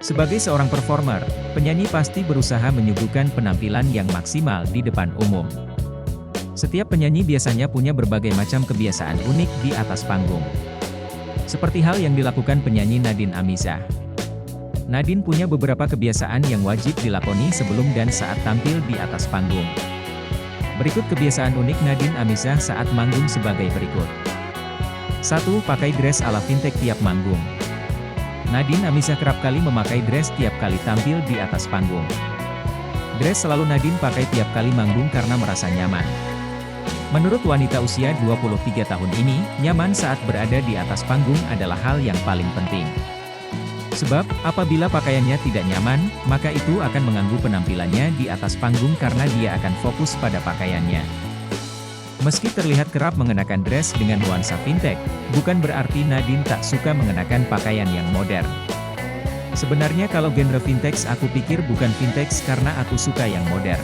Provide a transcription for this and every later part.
Sebagai seorang performer, penyanyi pasti berusaha menyuguhkan penampilan yang maksimal di depan umum. Setiap penyanyi biasanya punya berbagai macam kebiasaan unik di atas panggung. Seperti hal yang dilakukan penyanyi Nadine Amizah. Nadine punya beberapa kebiasaan yang wajib dilakoni sebelum dan saat tampil di atas panggung. Berikut kebiasaan unik Nadine Amizah saat manggung sebagai berikut. 1. Pakai dress ala vintage tiap manggung. Nadine Amizah kerap kali memakai dress tiap kali tampil di atas panggung. Dress selalu Nadine pakai tiap kali manggung karena merasa nyaman. Menurut wanita usia 23 tahun ini, nyaman saat berada di atas panggung adalah hal yang paling penting. Sebab, apabila pakaiannya tidak nyaman, maka itu akan mengganggu penampilannya di atas panggung karena dia akan fokus pada pakaiannya. Meski terlihat kerap mengenakan dress dengan nuansa vintage, bukan berarti Nadine tak suka mengenakan pakaian yang modern. Sebenarnya kalau genre vintage aku pikir bukan vintage karena aku suka yang modern.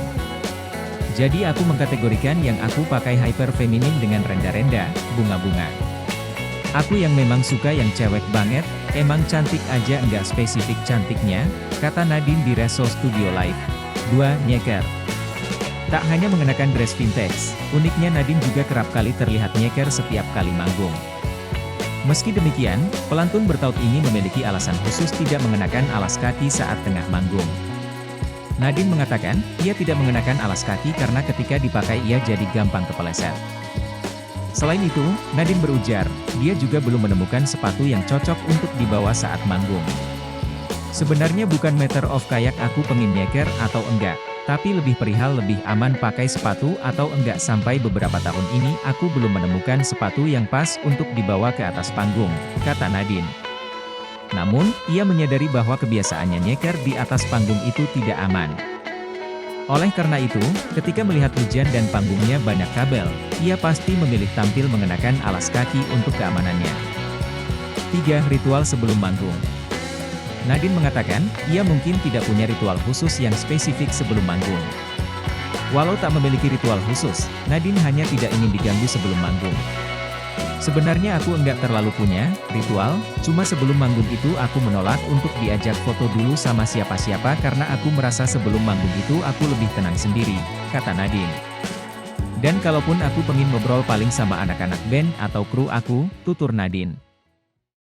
Jadi aku mengkategorikan yang aku pakai hyper feminin dengan renda-renda, bunga-bunga. Aku yang memang suka yang cewek banget, emang cantik aja nggak spesifik cantiknya, kata Nadine di Reso Studio Live. 2. Nyeker. Tak hanya mengenakan dress vintage, uniknya Nadine juga kerap kali terlihat nyeker setiap kali manggung. Meski demikian, pelantun bertaut ini memiliki alasan khusus tidak mengenakan alas kaki saat tengah manggung. Nadine mengatakan, ia tidak mengenakan alas kaki karena ketika dipakai ia jadi gampang kepeleset. Selain itu, Nadine berujar, dia juga belum menemukan sepatu yang cocok untuk dibawa saat manggung. Sebenarnya bukan matter of kayak aku pengen nyeker atau enggak. Tapi lebih perihal lebih aman pakai sepatu atau enggak sampai beberapa tahun ini aku belum menemukan sepatu yang pas untuk dibawa ke atas panggung, kata Nadine. Namun, ia menyadari bahwa kebiasaannya nyeker di atas panggung itu tidak aman. Oleh karena itu, ketika melihat hujan dan panggungnya banyak kabel, ia pasti memilih tampil mengenakan alas kaki untuk keamanannya. 3. Ritual sebelum manggung. Nadine mengatakan, ia mungkin tidak punya ritual khusus yang spesifik sebelum manggung. Walau tak memiliki ritual khusus, Nadine hanya tidak ingin diganggu sebelum manggung. Sebenarnya aku enggak terlalu punya ritual, cuma sebelum manggung itu aku menolak untuk diajak foto dulu sama siapa-siapa karena aku merasa sebelum manggung itu aku lebih tenang sendiri, kata Nadine. Dan kalaupun aku pengen ngobrol paling sama anak-anak band atau kru aku, tutur Nadine.